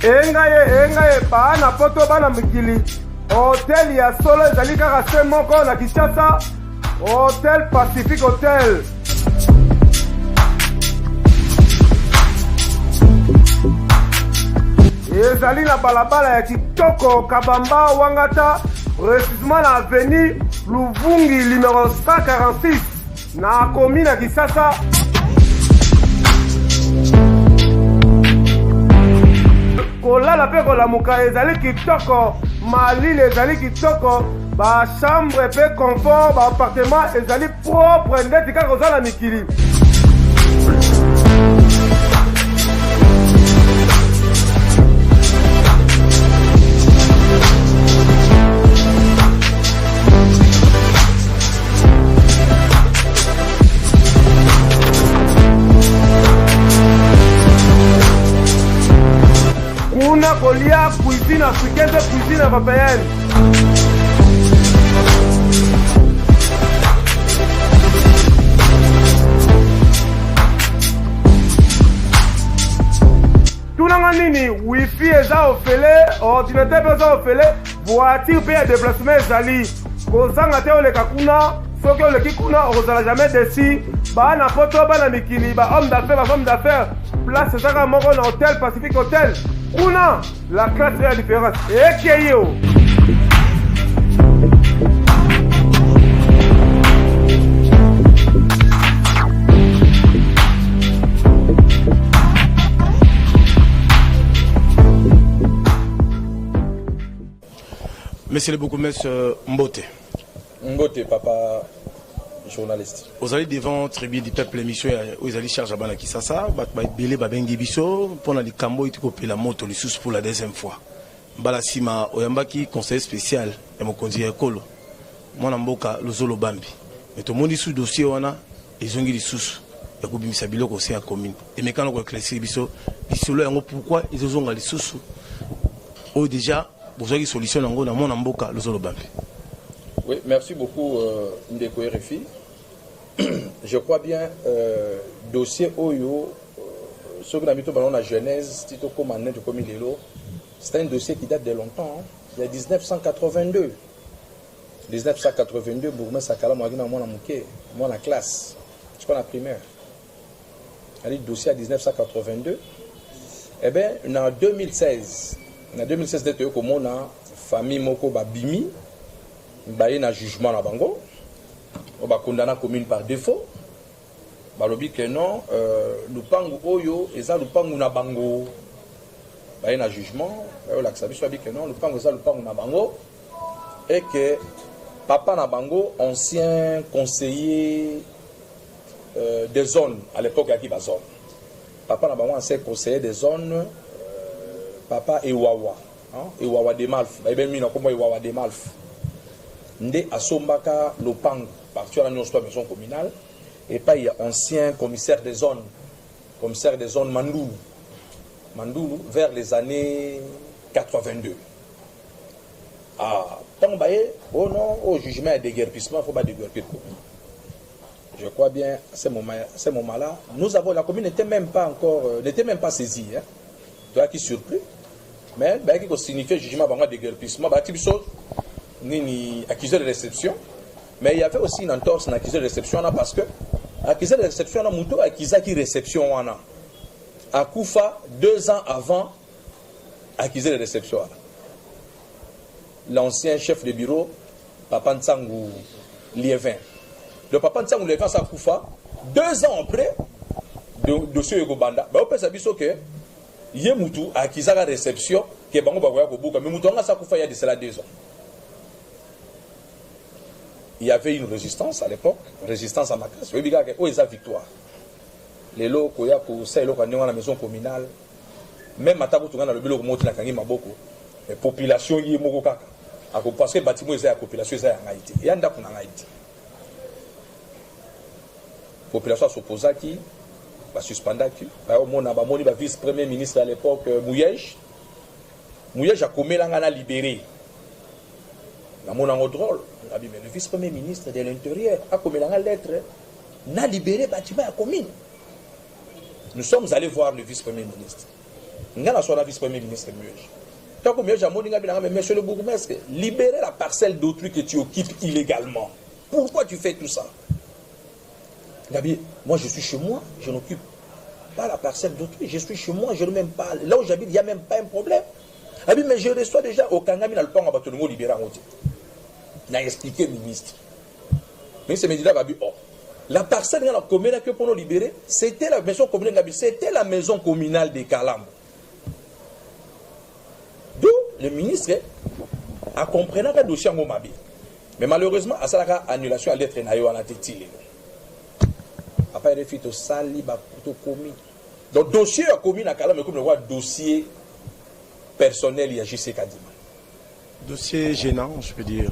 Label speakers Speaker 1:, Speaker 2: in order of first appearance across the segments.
Speaker 1: engaye bana poto bana mikili hotel ya solo ezali kaka se moko na Kinshasa, Hotel Pacific Hotel. Ezali na balabala ya kitoko Kabamba Wangata, précisément na avenue Luvungi numéro 146 na commune ya Kinshasa. Kolala pe kolamuka ezali kitoko, malile ezali kitoko, ba chambre pe confort, ba appartement ezali propre ndeti kaka ozala mikili. Kuna kolia cuisine africaine, cuisine européenne. Tunanga nini, wifi eza ofele, ordinateur eza ofele, voiture pe ya déplacement ezali. Kozanga te oleka kuna, soki oleki kuna ozala jamais déçu. Bana poto bana mikili, ba homme d'affaires, ba femme d'affaires. Place ezaka moko na Hotel Pacific Hotel. Kuna la classe est la différence. Et yo.
Speaker 2: Monsieur le bourgmestre Mbote.
Speaker 3: Mbote, papa journaliste.
Speaker 2: Vous allez devant Tribune du Peuple émission où ils allaient charger à Bana Kisasa, Bélé Babengi Bisso, pour les Cambo et couper la moto, les sous pour la deuxième fois. Balasima Oyambaki, conseiller spécial, et mon conseiller Kolo. Mon amboka, le Zolo Bambi. Mais tout le monde est sous dossier, on a, ils ont dit les sous. Et puis, ça bilo conseil à commune. Et mais quand on a éclairci Bisso, pourquoi ils ont les sous. Ou déjà, vous avez une solution dans mon amboka, le Zolo Bambi.
Speaker 3: Oui, merci beaucoup, Ndeko RFI. Je crois bien, dossier Oyo, ce que nous avons dans la Genèse, c'est un dossier qui date de longtemps. Hein. Il y a 1982. 1982, Bourgmé Sakala, moi, la classe, je crois la primaire. Le dossier à 1982. Eh bien, en 2016, comme on a famille Moko Babimi, il y a un jugement à Bango. On va condamner la commune par défaut. On va dire que non, Lupangu Oyo, et ça Lupangu na Bango. Il y a un jugement. On va dire que non, Lupangu ça Lupangu na Bango. Et que Papa na Bango, ancien conseiller des zones, à l'époque, il y a zone. Papa na Bango, ancien conseiller des zones, Papa Ewawa. Ewawa de Malf. Il y a un Ewawa de Malf. Ndé Asombaka Lopangu, parti à la maison communale, et pas il y a ancien commissaire des zones Mandoulou, vers les années 82. Ah, tant baillé, oh non, au jugement et déguerpissement, il ne faut pas déguerpir la commune. Je crois bien, à ce moment-là, la commune n'était même pas saisie. Hein. Tu vois qui surpris, mais qui signifie jugement de déguerpissement, ni accusé de réception, mais il y avait aussi une entorse dans l'accusé de réception parce que l'accusé de réception a muto accusé qui réception wana a Koufa 2 ans avant accusé de réception. L'ancien chef de bureau Papa Ntsangu Liévin. Le Papa Ntsangu Liévin sa Koufa 2 ans après dossier Yogobanda. Ba opesa biso que yé mutu accusé de réception que bango bagoya ko buka mais mutu nga sa Koufa il y a de cela 2 ans. Il y avait une résistance à l'époque, résistance à Makas. Oui, il y a victoire. Les lots, il y a la maison communale. Même à Takou, dans le bureau, il y a beaucoup. La population y est beaucoup. Parce que le bâtiment est la population en Haïti. Il y a en Haïti. La population s'oppose à qui va suspendre à qui. Le vice-premier ministre à l'époque, Mouyej. Mouyej a commis l'angana libéré. Drôle. Le vice-premier ministre de l'Intérieur a commis la lettre, n'a libéré le bâtiment à la commune. Nous sommes allés voir le vice-premier ministre. Ngana soit vice-premier ministre mieux. Tant que mieux jamoni ngabina mais monsieur le bourgmestre, libérer la parcelle d'autrui que tu occupes illégalement. Pourquoi tu fais tout ça? Gabi, moi je suis chez moi, je n'occupe pas la parcelle d'autrui, je suis chez moi, je ne même pas là où j'habite, il n'y a même pas un problème. Gabi, mais je reçois déjà au Kangami dans le plan à Batongo libéré en côté. N'a expliqué ministre. Mais c'est Medina Gabi, oh. La parcelle dans la commune que pour nous libérer, c'était la maison communale Gabi, c'était la maison communale de Kalam. D'où le ministre a compris que le dossier en Gomabi. Mais malheureusement, à ça, annulation à l'être naïo à la tête. Après, il fait au sali, il commis. Donc, dossier a commis à Kalam, mais comme le voit, dossier personnel, il y a JC Kadima.
Speaker 2: Dossier gênant, je peux dire.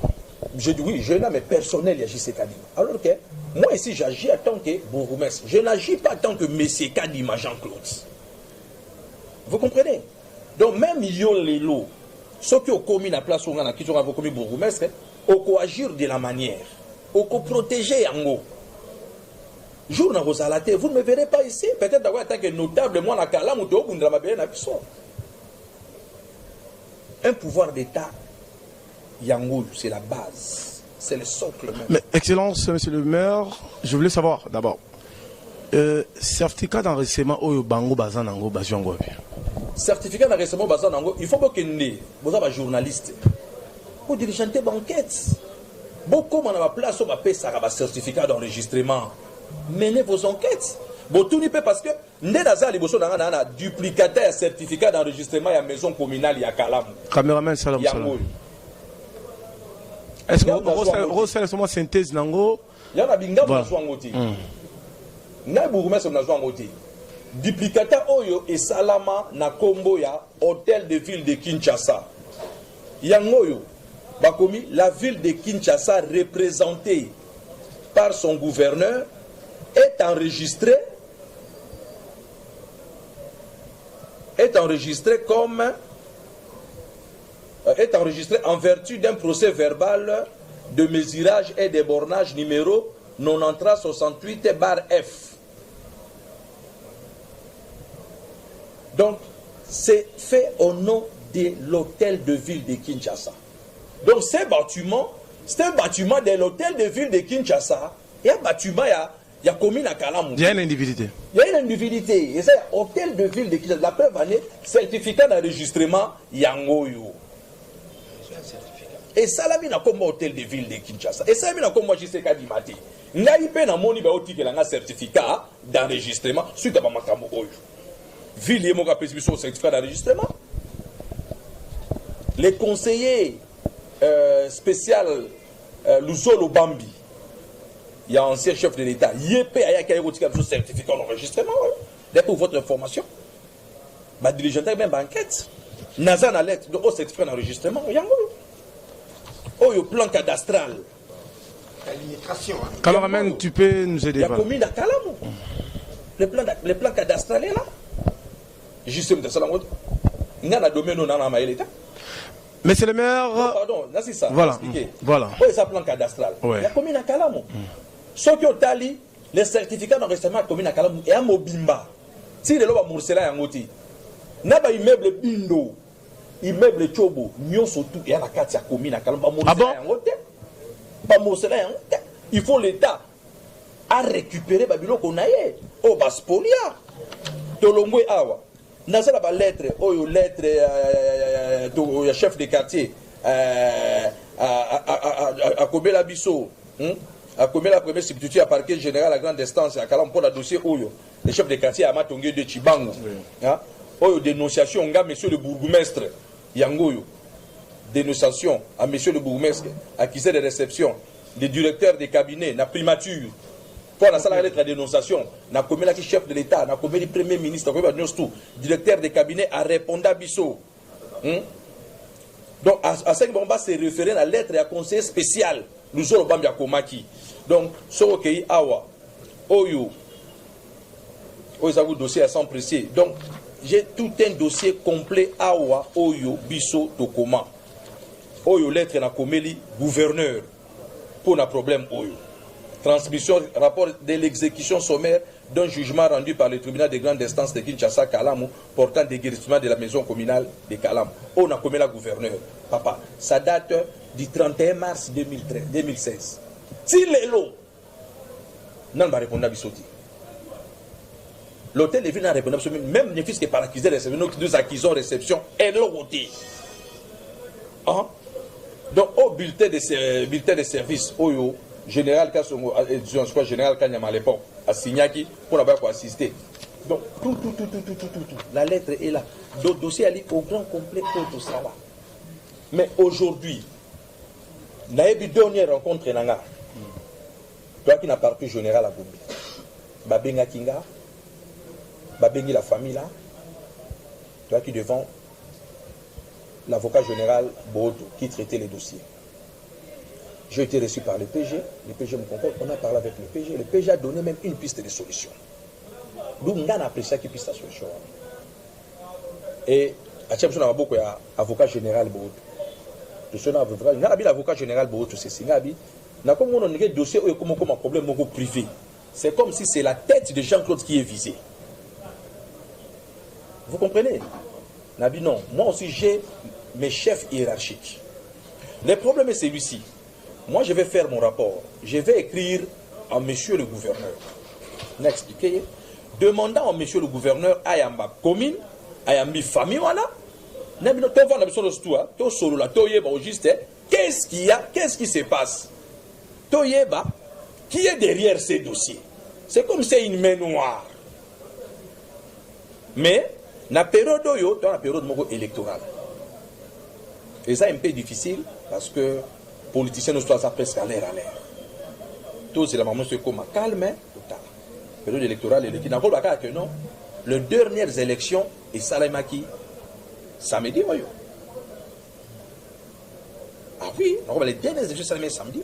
Speaker 3: Je dis oui, gênant, mais personnel, il y a JC Kadima. Alors que, moi ici, j'agis en tant que bourgmestre. Je n'agis pas en tant que monsieur Kadima Jean-Claude. Vous comprenez? Donc, même yo les lots, ceux qui ont commis la place où on a commis bourgmestre, on agir de la manière, on protéger en haut. Jour dans vos alatés, vous ne me verrez pas ici. Peut-être d'avoir en tant que notable, moi, la Kalam ou Théo, un pouvoir d'État, Yangoul, c'est la base. C'est le socle même.
Speaker 2: Mais, Excellence, monsieur le maire, je voulais savoir d'abord, certificat d'enregistrement au Bango Bazanango Baziongo.
Speaker 3: Certificat d'enregistrement Bazanango, il faut que vous avez un journaliste. Vous dirigez une enquête. Beaucoup de la place où vous avez un certificat d'enregistrement. Menez vos enquêtes. Bon, tout n'y peut parce que Nédaza Liboso n'a un duplicataire certificat d'enregistrement à la maison communale, il y a Kalam.
Speaker 2: Caméraman Salam Salam. Est-ce que vous avez une synthèse Nango?
Speaker 3: Il y a un binga pour nous angoti. N'a bourgmestre pour nous angoti. Duplicataire Oyo et Salama na Kombo ya hôtel de ville de Kinshasa. Yangoyo, bakomi la ville de Kinshasa représentée par son gouverneur est enregistré en vertu d'un procès verbal de mesurage et de bornage numéro 9368/F. Donc, c'est fait au nom de l'hôtel de ville de Kinshasa. Donc, c'est un bâtiment de l'hôtel de ville de Kinshasa. Il y a un bâtiment, il y a commune à Kalamou.
Speaker 2: Il y a une individualité.
Speaker 3: Il y a une individualité. Et c'est hôtel de ville de Kinshasa. La preuve année, certificat d'enregistrement Yangoyo. Et ça, là, il y a comme hôtel de ville de Kinshasa. Et ça, il y a comme moi, je sais qu'à Dimati. Il y a un certificat d'enregistrement suite à Makambo Oyo. Ville et mon certificat d'enregistrement. Les conseillers spéciaux Luzolo Bambi, il y a un ancien chef de l'État, Yépe Ayaka Erotika, certificat d'enregistrement. Dès pour votre information, ma dirigeante est même enquête. Nazan a lettre de haut certificat d'enregistrement. Oh, le plan cadastral.
Speaker 2: Cameraman, tu peux nous aider?
Speaker 3: Il y a commune à Kalamou. Le plan cadastral est là. Juste de ça, il y a un domaine où on a l'État.
Speaker 2: Mais c'est le maire.
Speaker 3: Pardon, là c'est ça.
Speaker 2: Voilà. Voilà.
Speaker 3: Oui, c'est un plan cadastral.
Speaker 2: Ouais.
Speaker 3: Il y a commune à Kalamou. Ceux qui ont tali, les certificats d'enregistrement à commune à Kalamou et à Mobimba. Si les lois Moursela et Angoti, n'a pas immeuble Bindo, immeuble Chobo, Nyon surtout, et à la carte, il y a commune à Kalamou.
Speaker 2: Ah bon?
Speaker 3: Pas Moursela et Angoti. Il faut l'État à récupérer Babylon qu'on a eu. Oh, Baspolia. Tolongwe Awa. Nazala ba lettre, oh lettre au chef de quartier à Kobela Bisso, à Kobela première substitut à parquet général à grande instance à Kalam pour le dossier Oyo, le chef de quartier à Matongé de Chibango. Oyo dénonciation nga monsieur le bourgmestre Yangoyo. Dénonciation à monsieur le bourgmestre accusé de réception des directeurs des cabinets na primature. Pour la salle de dénonciation, na commis la chef de l'État, na commis le premier ministre, na commis tout, directeur des cabinets a répondu à Bissot. Donc, à ce moment-là, c'est référé à la lettre et à conseiller spécial, nous sommes au Komaki. Donc, ce qui est Awa, Oyo, Oyo, dossier à 100 précis. Donc, j'ai tout un dossier complet Awa, Oyo, Bissot, Tokoma. Oyo, lettre na commis gouverneur pour un problème Oyo. Transmission, rapport de l'exécution sommaire d'un jugement rendu par le tribunal de grande instance de Kinshasa Kalamu portant déguerpissement de la maison communale de Kalamu. On a commis la gouverneur. Papa, ça date du 31 mars 2016. Si les lots, non, va répondre à Bissoti. L'hôtel de ville n'a répondu absolument, même les fils qui par accusé de nous deux accusons réception et l'ont voté. Hein? Donc, au bulletin de service, au général Kassongo, général Kanyama à l'époque, à Signaki, pour avoir assister. Donc, tout. La lettre est là. Le dossier est au grand complet pour tout ça. Mais aujourd'hui, la dernière rencontre est là. Toi qui n'as pas pu général à Gombe, Babenga Kinga, Babengi la famille là, toi qui devant l'avocat général Bodo qui traitait les dossiers. J'ai été reçu par le PG me concorde, on a parlé avec le PG. Le PG a donné même une piste de solution. Donc on a apprécié qui piste de solution. Et à Tchèque, on a beaucoup d'avocat général Bodo. On a l'avocat général Bodo, c'est Singabi. Comme on a un dossier comme un problème privé. C'est comme si c'est la tête de Jean-Claude qui est visée. Vous comprenez? Nabi, non. Moi aussi, j'ai mes chefs hiérarchiques. Le problème est celui-ci. Moi, je vais faire mon rapport. Je vais écrire à monsieur le gouverneur. N'expliquez. Demandant à monsieur le gouverneur, Ayamba commune, Ayambi famille, voilà. Qu'est-ce qu'il y a? Qu'est-ce qui se passe? Toyeba, qui est derrière ces dossiers? C'est comme si c'est une main noire. Mais, la période dans la période électorale. Et ça, c'est un peu difficile parce que les politiciens ne sont pas presque à l'air. Tout c'est la maman se comme calme, total. Période électorale, il y a que non. Les dernières élections, et Salamaki, samedi, oui. Ah oui, les dernières élections, Salamaki, samedi.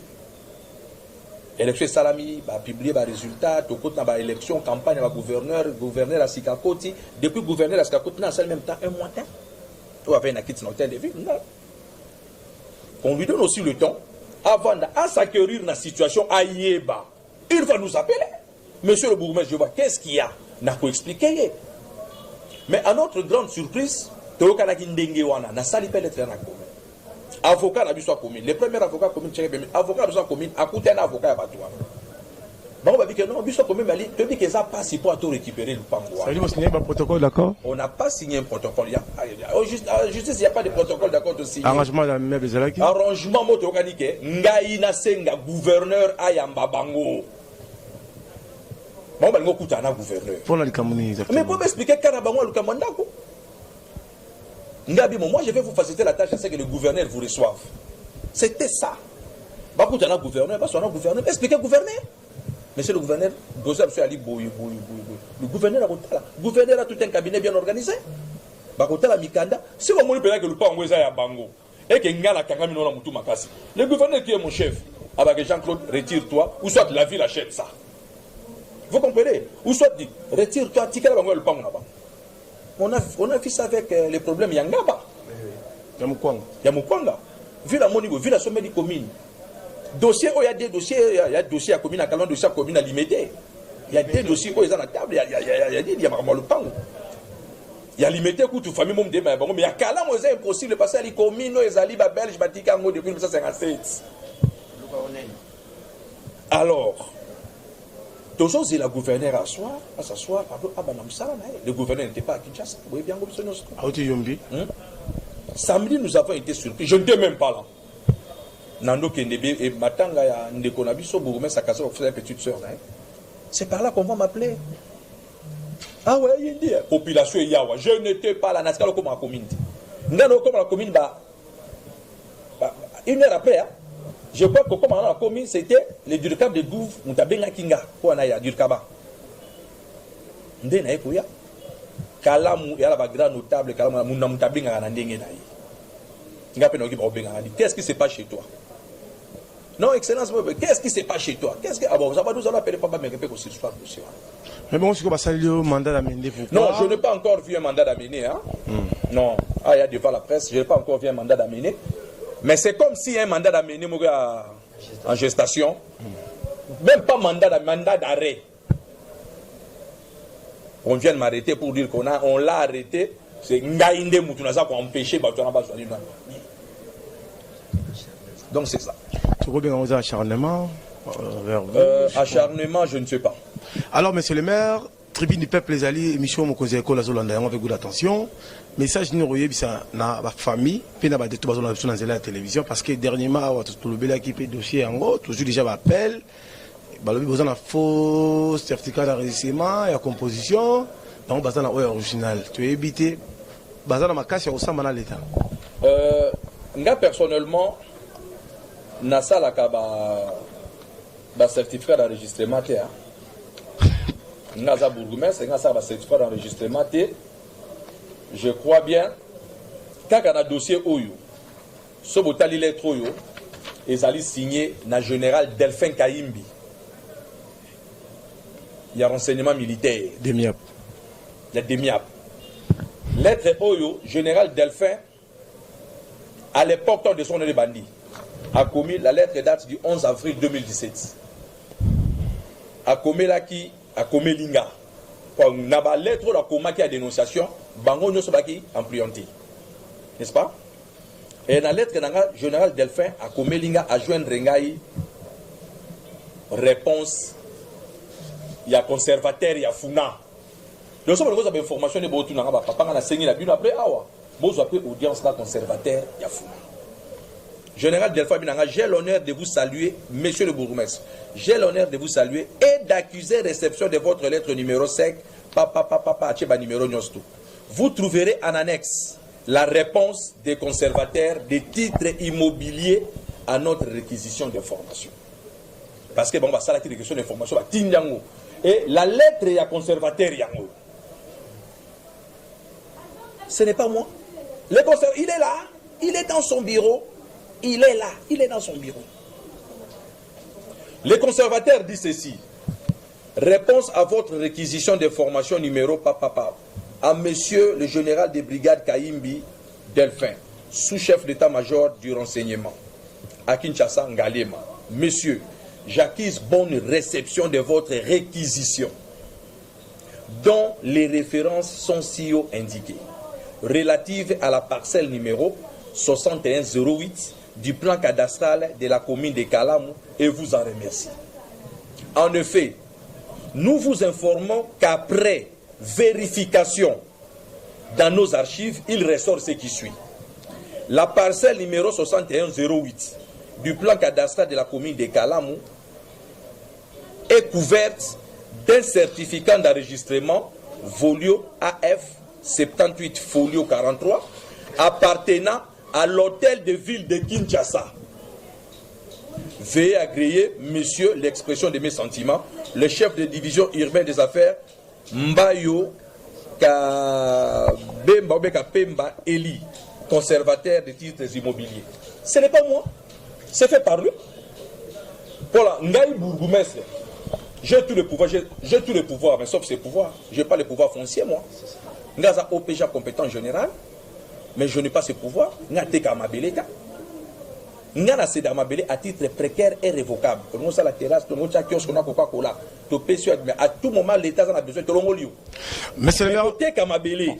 Speaker 3: L'élection Salami a publié les résultats, tout le temps, l'élection, campagne, gouverneur à Sikakoti, depuis gouverneur à Sikakoti, dans le même temps, un mois, on avait une quitte dans l'hôtel de ville. On lui donne aussi le temps, avant de s'acquérir dans la situation à Yéba. Il va nous appeler. Monsieur le bourgmestre, je vois, qu'est-ce qu'il y a? N'a pas expliqué. Mais à notre grande surprise, Théoka Kindengewana n'a sali pas l'être avocat n'a pas commune. Les premiers avocats communes, avocat n'a pas commune, à côté d'un avocat à Batoua. Bon, on va dire que non, Bissot commune, tu dis que ça passe pour tout récupérer le Pangoua.
Speaker 2: Ça veut dire qu'on a signé un protocole d'accord?
Speaker 3: On n'a pas signé un protocole. En justice, il n'y a pas de protocole d'accord de signer.
Speaker 2: Arrangement de la même Bezalaki?
Speaker 3: Arrangement, moi, tu dis que Ngaïna Senga, gouverneur Ayamba Bango. Bon, ben, on a un gouverneur.
Speaker 2: Pour la Cameroun, exactement.
Speaker 3: Mais pour m'expliquer, Karabango, le Kamandako. Moi, je vais vous faciliter la tâche à ce que le gouverneur vous reçoive. C'était ça. Le gouverneur, expliquez le gouverneur. Monsieur le gouverneur, le gouverneur a tout un cabinet bien organisé. Si vous voulez que le Pango est à Bango et que Ngala Kangami n'a pas Makasi, le gouverneur qui est mon chef, avec Jean-Claude, retire-toi, ou soit la ville achète ça. Vous comprenez? Ou soit dit, retire-toi, Tika Bango le Pango là-bas. On a vu ça avec les problèmes Yangaba. Yamukwanga. Vu la Monigo, vu la sommet des communes. Dossier, il y a des dossiers, il y a des dossiers à commune à Calon, dossiers à commune à Limité. Il y a des dossiers qui sont à la table, il y a le Pango. Il y a Limité, toute famille, mais il y a Calon, c'est impossible parce que les communes, les Alibas belges, Batikango depuis 1957. Alors, toujours, c'est la gouverneure à s'asseoir, le gouverneur n'était pas à Kinshasa. Vous voyez bien, samedi, nous avons été surpris. Je n'étais même pas là. Nando Kendebe et Matanga ya Ndekonabiso, Bourgmestre Sakasa, on faisait une petite soeur. C'est par là qu'on va m'appeler. Ah ouais, il dit, population Yawa, je n'étais pas là, Naskalo comme la commune. Ngano comme la commune, une heure après, je crois que comme la commune, c'était le durcab de Gouv, Mutabenga Kinga, pour Anaya, Durkaba. Ndena Ekoya. Kalamu, il y a la grande notable, Kalamu, Mutabenga Nandenge. Qu'est-ce qui se passe chez toi? Non, Excellence, qu'est-ce qui se passe chez toi? Qu'est-ce que. Ah bon, ça va nous en appeler pas, mais répéter aussi l'histoire, monsieur.
Speaker 2: Mais bon, c'est quoi ça, le mandat d'amener?
Speaker 3: Non, je n'ai pas encore vu un mandat d'amener. Hein? Non, il y a devant la presse, je n'ai pas encore vu un mandat d'amener. Mais c'est comme si un mandat d'amener en gestation, même pas mandat d'arrêt. on vient de m'arrêter pour dire qu'on l'a arrêté, c'est Ngaïnde Moutunaza qui a empêché Batouana Bazouani. Donc c'est ça.
Speaker 2: Tu crois bien qu'on a acharnement vers vous?
Speaker 3: Acharnement, je ne sais pas.
Speaker 2: Alors, monsieur le maire, Tribune du Peuple, les alliés, émission Mokoze École Azolanda, avec beaucoup d'attention. Message nous voyez ça na ba famille, puis na ba tout bazolanda sur la télévision parce que dernièrement tout le bel qui dossier en gros, toujours déjà appel. Balobi besoin d'un faux certificat d'enregistrement et à composition, donc besoin d'un original. Tu es évité, besoin d'un macasse au sein de l'État.
Speaker 3: Nga personnellement, nasa la ba certificat d'enregistrement té. Nga za bourgmestre, nga sa ba certificat d'enregistrement té. Je crois bien, quand on a dossier Oyo, ce botali lettre Oyo, ils allaient signer na général Delphin Kaimbi. Il y a renseignement militaire.
Speaker 2: Demiap.
Speaker 3: Il y a Demiap. Lettre Oyo, général Delphin, à l'époque de son les bandits, a commis, la lettre date du 11 avril 2017. A commis là qui, a commis Linga. Quand on a la lettre la coma qui a dénonciation, bango nyo sobaki en priorité. N'est-ce pas? Et dans la lettre, le général Delphin a commis Linga à joindre Rengaï réponse. Il y a conservateur, il y a Funa. Donc, si vous avez information, vous avez papa a saigné la bune après, vous avez audience là, conservateur, il y a Funa. Général Delphin, j'ai l'honneur de vous saluer, monsieur le bourgmestre. J'ai l'honneur de vous saluer et d'accuser réception de votre lettre numéro 5, numéro 9. Vous trouverez en annexe la réponse des conservateurs des titres immobiliers à notre réquisition d'information. Parce que bon, ça la question d'information, et la lettre est à conservateur yango. Ce n'est pas moi. Le conservateur, il est là, il est dans son bureau, il est là, il est dans son bureau. Le conservateur dit ceci. Réponse à votre réquisition d'information numéro à monsieur le général de brigade Kaimbi Delphin, sous-chef d'état-major du renseignement, à Kinshasa, Ngalema. Monsieur, j'acquise bonne réception de votre réquisition, dont les références sont ci-haut indiquées, relatives à la parcelle numéro 6108 du plan cadastral de la commune de Kalamou, et vous en remercie. En effet, nous vous informons qu'après vérification dans nos archives, il ressort ce qui suit. La parcelle numéro 6108 du plan cadastral de la commune de Kalamou est couverte d'un certificat d'enregistrement Volio AF 78 Folio 43 appartenant à l'hôtel de ville de Kinshasa. Veuillez agréer, monsieur, l'expression de mes sentiments, le chef de division urbaine des affaires, Mbayo Pemba Eli, conservateur des titres immobiliers. Ce n'est pas moi, c'est fait par lui. Voilà, Ngaï Bourgoumestre, j'ai tous les pouvoirs, mais sauf ses pouvoirs. Je n'ai pas les pouvoirs fonciers, moi. Ngaza OPJ compétent général, mais je n'ai pas ces pouvoirs. Ngate Kamabeleka. Ngana c'est Damabele à titre précaire et révocable. Nous ça la terrasse, nous ça kiosque, on a Coca-Cola. Mais à tout moment l'État en a besoin de l'ongolio.
Speaker 2: Monsieur le maire,
Speaker 3: côté Kamabele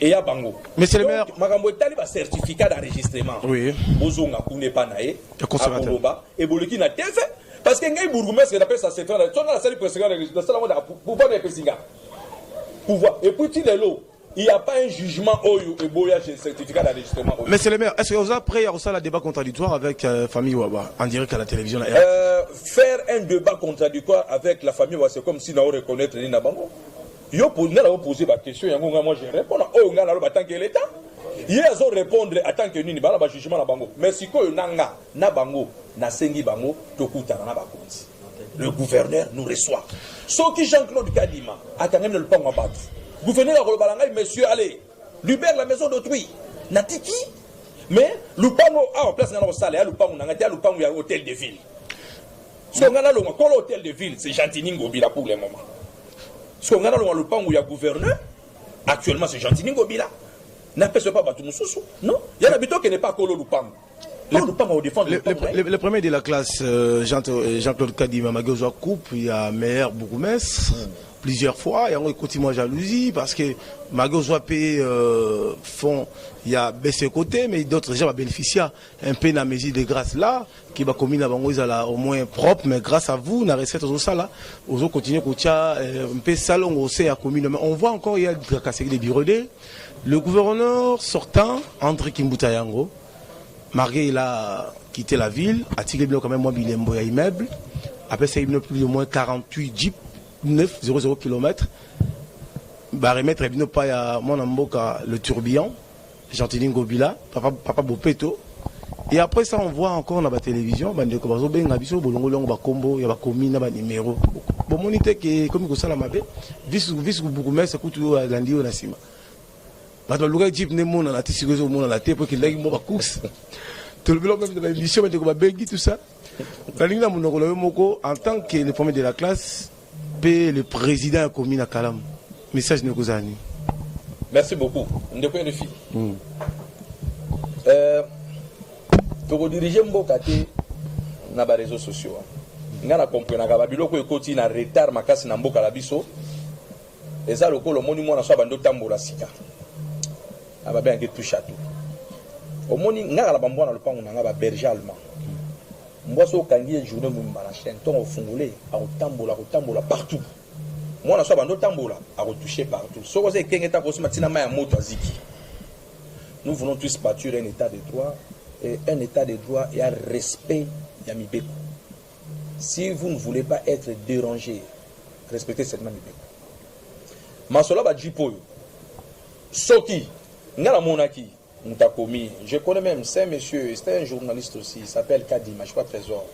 Speaker 3: et à Bango.
Speaker 2: Monsieur le maire,
Speaker 3: Magambo tali ba certificat d'enregistrement.
Speaker 2: Oui.
Speaker 3: Bozonga kune pa nae.
Speaker 2: Conservateur.
Speaker 3: Et boliki na TV parce que ngai bourgmestre d'après ça c'est faire la salle président de ça la pouvoir de Pesinga. Pouvoir et puis il est là. Il n'y a pas un jugement et boya certificat d'enregistrement.
Speaker 2: Monsieur le maire, est-ce que vous avez prêt à la débat contradictoire avec famille Ouaba en direct à la télévision?
Speaker 3: Faire un débat contradictoire avec la famille Ouaba, c'est comme si nous reconnaître Nina Bango. Yo poser ma question, moi je réponds. Oh, on a tant que l'État. Ils ont répondre à tant que Nini Bala jugement na Bango. Mais si ko nanga na Bango, na sengi Bango, tokuta na bakonzi. Le gouverneur nous reçoit. Sauf que Jean-Claude Kadima a quand même le pas battre. Gouverneur Rolobalangaï, monsieur, allez, libère la maison d'autrui. Natiki. Mais, Lupango, en place dans le salaire, Lupango, il y a un hôtel de ville. Si on a l'hôtel de ville, c'est Jantiningo Bila pour le moment. Si on a Lupango, il y a gouverneur, actuellement c'est Jantiningo Bila. N'appelle pas Batumususu. Non, il y a un habitant qui n'est pas Kolo Lupango.
Speaker 2: Le premier de la classe, Jean-Claude Kadima, Magozo Coupe, il y a Maire Bourgmestre. plusieurs fois. Et on continue à jalousie parce que malgré soit payé fonds, il y a baissé côté, mais d'autres gens vont bénéficier un peu de la mesure de grâce là, qui va communiquer au moins propre, mais grâce à vous, la recette aux ça là, aux continuer à un peu salon au sein à commune. Mais on voit encore, il y a des casseries de Birodé. Le gouverneur sortant, André Kimbuta Yango, malgré il a quitté la ville, a tiré quand même moins bilembo et immeuble. Après ça, il y a plus de moins 48 jeeps, 9,00 km. Bah, remettre pas mon amboka le tourbillon, Gentili Ngobila, papa Bopeto. Et après ça, on voit encore dans la télévision, il y a des communes, des numéros. Bon, mon idée que comme ça, la mabe, vice Bougoumès, c'est tout à l'Andi ou à la Sima. Parce que le gars jeep n'est mon à la tête, mon à la tête, pour qu'il ait une course. Tout le monde même de l'émission, mais tout ça. En tant que le premier de la classe, le président de la commune à Kalam. Message de Kozani.
Speaker 3: Merci beaucoup. De point de vue. Pour diriger Mbokate dans les réseaux sociaux. Nous avons compris que nous avons retard makasi na mboka la biso. Et ça, le monument na so bando tambola sika. Ababe un tout château. Au moni ngala la bambona le pango na berger allemand. Mboso kangi journée mu marachen ton au fungolé a tambola partout. Moi na so bando tambola a retoucher partout. So ko se kengeta ko matina ma ya moto aziki. Nous voulons tous bâtir un état de droit et un état de droit et un respect yamibeko. Si vous ne voulez pas être dérangé, respectez cette Mibeko. Masola ba jipo Soki ngala monaki Ntakomi. Je connais même c'est un monsieur, c'était un journaliste aussi, il s'appelle Kadima, je crois Trésor.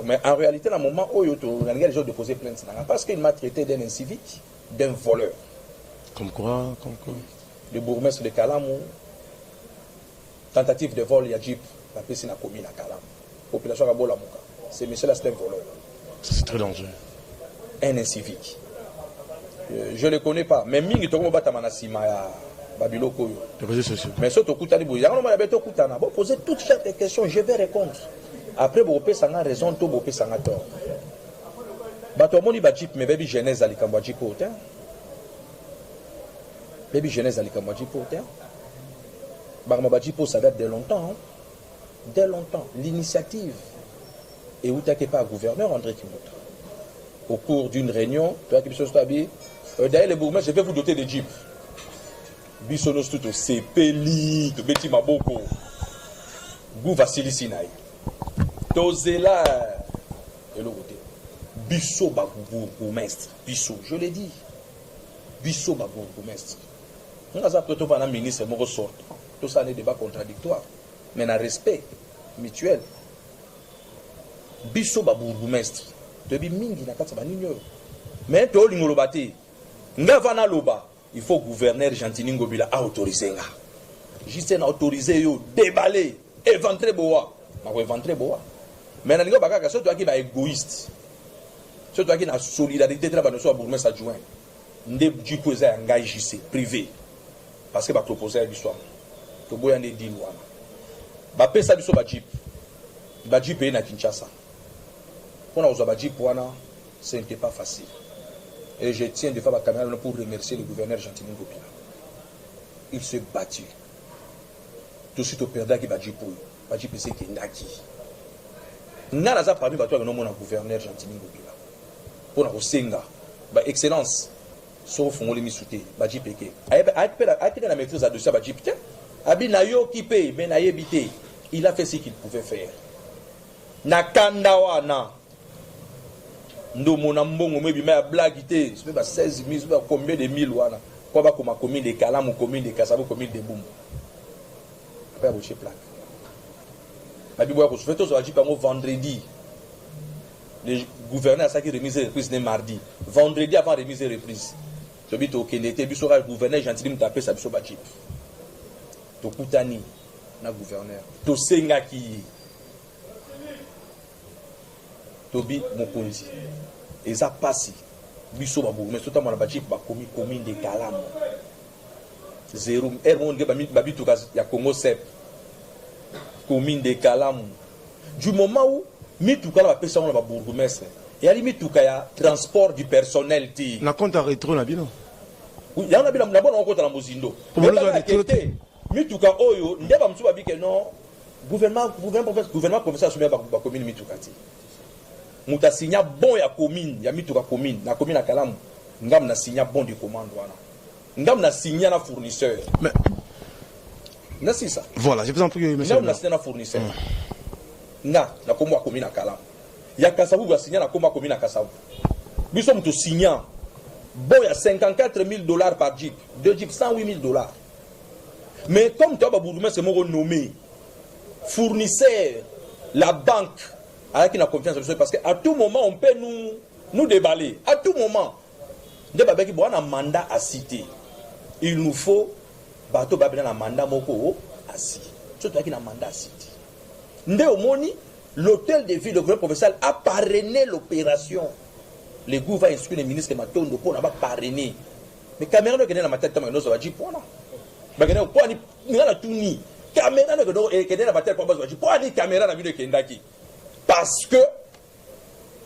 Speaker 3: Mais en réalité, dans le moment où il y a des gens déposé plainte, parce qu'il m'a traité d'un incivique, d'un voleur.
Speaker 2: Comme quoi?
Speaker 3: Le bourgmestre de Kalamou, tentative de vol, il y a Jeep, la piscine a commis à Kalam. Population à Bolamouka. Ce monsieur-là, c'est un voleur.
Speaker 2: C'est très dangereux.
Speaker 3: Un incivique. Je ne le connais pas, mais Mingi Togo Batamanasima. Babiloko. Mais surtout, vous posez toutes ces questions, je vais répondre. Après, vous pouvez avoir raison, vous pouvez avoir tort. Mais baby jeunesse à l'Ikambaji pour terre. Baby jeunesse à l'Ikambaji pour terre. Barmabaji pour ça date de longtemps. Dès longtemps. L'initiative est où t'as pas gouverneur André Kimbuta. Au cours d'une réunion, d'ailleurs, les bourgmestres, je vais vous doter de jeeps. Bisonos tout c'est peli to beti maboko Gou Vassili Sinai Tozela et l'autre côté Bisso bourgmestre Bisso je l'ai dit Bisso bourgmestre on a ça plutôt pas un ministre mon ressort tout ça n'est débat contradictoire mais un respect mutuel Bisso bourgmestre depuis mingi na kata baninyo mais to lingolo bate ngavana loba. Il faut gouverneur Gentili Ngobila a autorisé. Juste autorisé, déballer, éventrer bois. Éventrer bois. Mais dans le cas, c'est toi qui est égoïste. C'est toi qui a solidarité très bonne sur le bourgmestre adjoint. Ndé du posé engagé privé. Parce que va proposer à l'histoire. Que boya ne dit loin. Ba pesa biso ba jeep. Ba jeep est na Kinshasa. Pour na ba jeep wana, ce n'était pas facile. Et je tiens de faire ma caméra pour remercier le gouverneur Gentili Ngobila. Il s'est battu. Tout de suite au perdant qui va dire pour lui. Va dire que c'est qui Naki. Nalaza parmi les gens qui ont gouverneur Gentili Ngobila. Pour la Rosenga. Excellence. Sauf qu'on les mis sous thé. Va dire péké. Aïe la maîtrise à dossier. Va dire putain. Abi Nayo qui paye. Mais Naye bité. Il a fait ce qu'il pouvait faire. Nakandawana. Ndo mon ambongo mebi mais blague té c'est pas 16 000 combien de mille wana quoi ba comme commune de Kalam ou commune de Kasabo commune de Boum pas boucher plaque la bibo ko fait tous va vendredi le gouverneur a ça qui remise reprise le mardi vendredi avant remise reprise to bito kenete biso ka gouverneur Gentili mtaper ça biso ba jeep to kutani na gouverneur to senga ki Tobi Mokonzi. Et ça passe. Biso babou, mais tout le monde a dit que commune de Kalam. Zéro. Ermon Babi Toukas, il y a Congo Sep. Commune de Kalam. Du moment où, Mitouka la personne va bourgmestre, Et à la limite, tout cas, transport du personnel.
Speaker 2: Na compte à rétro, na bien.
Speaker 3: Oui, il y en a bien, on a bon rencontre dans Mozindo. Mais Mituka Oyo, ndeba msuba bike non, gouvernement professeur soumet ba commune Mituka ti. Muta signa bon ya commune, ya Mituka commune, na commune à Kalamu. Ngam na signa bon du commande wana. Ngam na signa na fournisseur.
Speaker 2: Mais
Speaker 3: na c'est ça.
Speaker 2: Voilà, j'ai besoin que
Speaker 3: ngam na signa na fournisseur. Nga na komwa commune à Kalamu. Ya Kasavu ba signa na komwa commune à Kasavu. Biso muto signa bon ya $54,000 par jeep, deux jeeps $108,000. Mais comme tu as c'est mon nommé fournisseur, la banque avec qui a confiance parce qu'à tout moment on peut nous déballer. À tout moment, on a un mandat à citer. Il nous faut un mandat à citer. Surtout avec un mandat à citer. L'hôtel de ville, le gouvernement provincial a parrainé l'opération. Le gouvernement va instruire les ministres qui m'ont parrainé. Mais Cameroun qui est dans ma tête, comme nous avons dit, pour là. Bagana pour ni ngala tuni caméra na ko e kedela batel kwa bazo pour ni caméra na bino kendaki parce que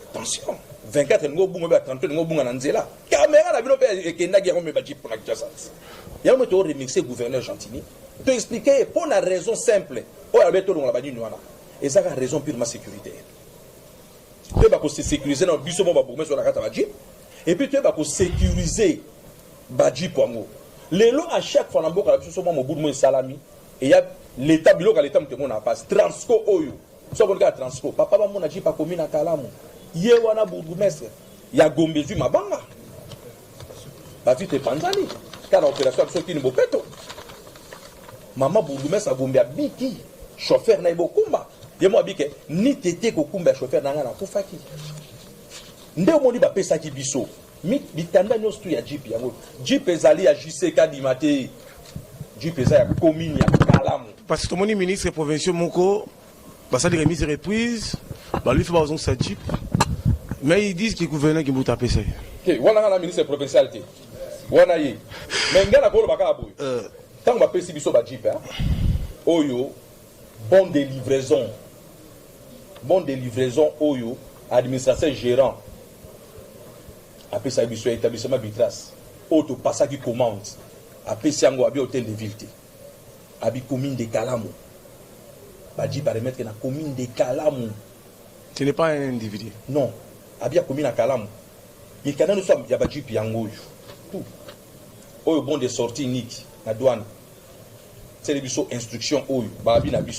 Speaker 3: attention 24 ngo bungo ba 30 ngo bunga na nzela caméra na bino pe kendaki ya ko baji pour na kisa ya mo to remixer gouverneur Gentini to expliquer pour la raison simple o albeto ngo la bani nwana et ça a raison purement sécuritaire tu vas ko sécuriser na biso mo ba bourgmestre sur la carte baji et puis tu vas ko sécuriser baji pour ngo. Les lots à chaque fois, on a un salami. Et il y a l'État, l'État, Transco Oyo. So on regarde Transco. Papa, on a dit pas commune à Kalamu. Yewana bourgmestre. Il y a Gombezu Mabanga. Bah vite Panzani. Car l'opération absolue qui ne bopeto. Maman bourgmestre a Gombe à Biki. Chauffeur na ibokumba. Yemo abike ni tete kokumba chauffeur na ngana kufaki. Nde omoni ba pesa ki biso. Bitanda nyos tu ya Jeep yango. Jeep ezali ya JCK dimate. Jeep ezali ya commune ya Kalamu.
Speaker 2: Parce que tout le monde ministre provincial moko bah ça les remises et reprises bah lui fait pas besoin de sa Jeep. Mais ils disent que le gouverneur qui m'a tapé ça.
Speaker 3: OK, voilà la ministre provincial té. Wana yi. Mais ngala ko baka boy. Tant ba pesi biso ba Jeep hein. Oyo bon de livraison. Bon de livraison Oyo administrateur gérant. Après ça, il y a un établissement Bitras. Auto passage qui commande. Après ça, il y a un hôtel de ville. Il y a une commune de Kalamu. Il y a une commune de Kalamu.
Speaker 2: Ce n'est pas un individu.
Speaker 3: Non. Il y a une commune de Kalamu. Mais quand nous sommes, il y a un jeep yango. Tout. Il y a bon de sortie unique. La douane. C'est les instructions. Il y a une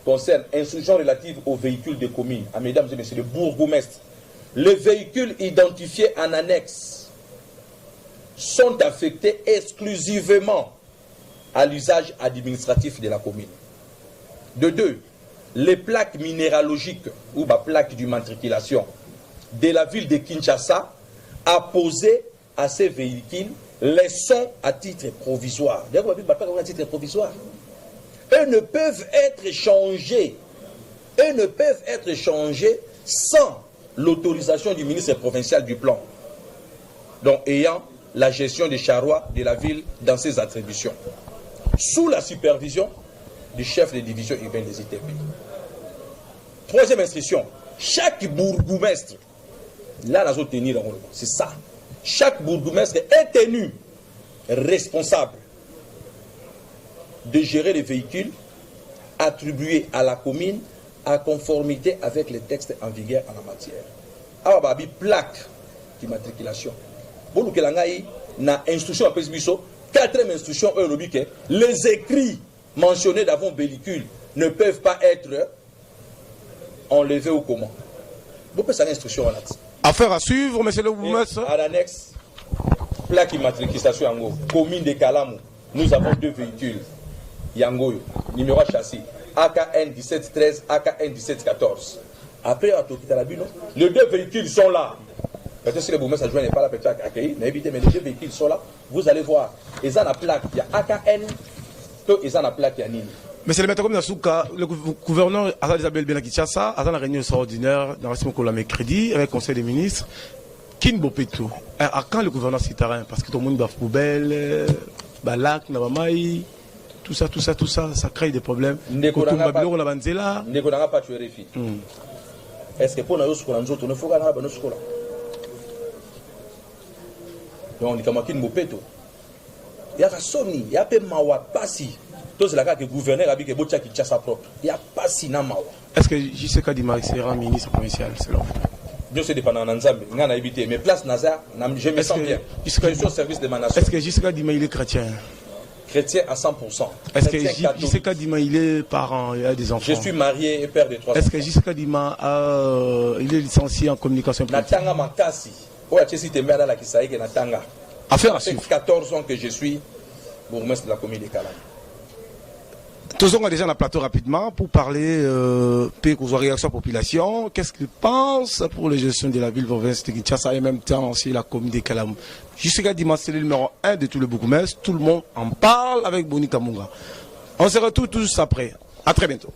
Speaker 3: concerne instructions relatives aux véhicules de commune. Mesdames et messieurs, le bourgmestre. Les véhicules identifiés en annexe sont affectés exclusivement à l'usage administratif de la commune. De deux, les plaques minéralogiques ou plaques d'immatriculation de la ville de Kinshasa apposées à ces véhicules les sont à titre provisoire. Eux ne peuvent être changés. Eux ne peuvent être changés sans l'autorisation du ministre provincial du plan, donc ayant la gestion des charrois de la ville dans ses attributions, sous la supervision du chef de division urbaine des ITP. Troisième instruction, chaque bourgmestre, là, c'est ça, chaque bourgmestre est tenu responsable de gérer les véhicules attribués à la commune à conformité avec les textes en vigueur en la matière. Alors, il y a plaque d'immatriculation. Bon, nous avons une instruction à Pesbiso, quatrième instruction, les écrits mentionnés d'avant véhicule ne peuvent pas être enlevés ou comment. Vous pouvez savoir l'instruction.
Speaker 2: Affaire à suivre, monsieur le bourgmestre.
Speaker 3: À l'annexe, plaque d'immatriculation Yango, commune de Kalamu, nous avons deux véhicules. Yango, numéro châssis. AKN 1713, AKN 1714. Après, les deux véhicules sont là. Peut-être si le bourgmestre n'est pas là, peut-être accueilli, mais les deux véhicules sont là. Vous allez voir. Ils ont la plaque, il y a AKN, ils ont la plaque, il y a Nini.
Speaker 2: Mais c'est le maître comme Nasuka, le gouverneur Azal Isabelle Benakitchassa, a la réunion extraordinaire dans le mercredi avec le conseil des ministres. Qui ne peut tout. À quand le gouverneur citoyen? Parce que tout le monde va poubelle, Balak, Nabamaï. Tout ça, ça crée des problèmes.
Speaker 3: Est-ce que pour nous autres, il faut qu'on nous school? Donc, on dit qu'il y a un somme, il y a un mawa passi. Tout c'est là que le gouverneur a dit que Botia qui tient sa propre. Il n'y a pas si na mawa.
Speaker 2: Est-ce que JC Kadima sera ministre provincial selon vous?
Speaker 3: Dieu se dépendant de Nzambe, on a évité. Mais place Nazar, je me sens bien. Je suis au service de ma nation.
Speaker 2: Est-ce que JC Kadima il est chrétien?
Speaker 3: Chrétien à 100%.
Speaker 2: Est-ce que JC Kadima il est parent, il a des enfants?
Speaker 3: Je suis marié et père de 3 enfants.
Speaker 2: Est-ce que JC Kadima il est licencié en communication politique?
Speaker 3: Natanga Makasi. Ouais, tu sais, tu es mère dans la Kisaï que Natanga.
Speaker 2: Affaire à
Speaker 3: Ça fait
Speaker 2: suivre.
Speaker 3: 14 ans que je suis bourgmestre de la commune de Kalam.
Speaker 2: Tous on a déjà un plateau rapidement pour parler aux réactions de la population. Qu'est-ce qu'ils pensent pour les gestions de la ville province de Kinshasa et même temps aussi la commune de Kalam. Jusqu'à dimanche, c'est le numéro 1 de tous les bourgmestres. Tout le monde en parle avec Boni Kamunga. On se retrouve tous après. À très bientôt.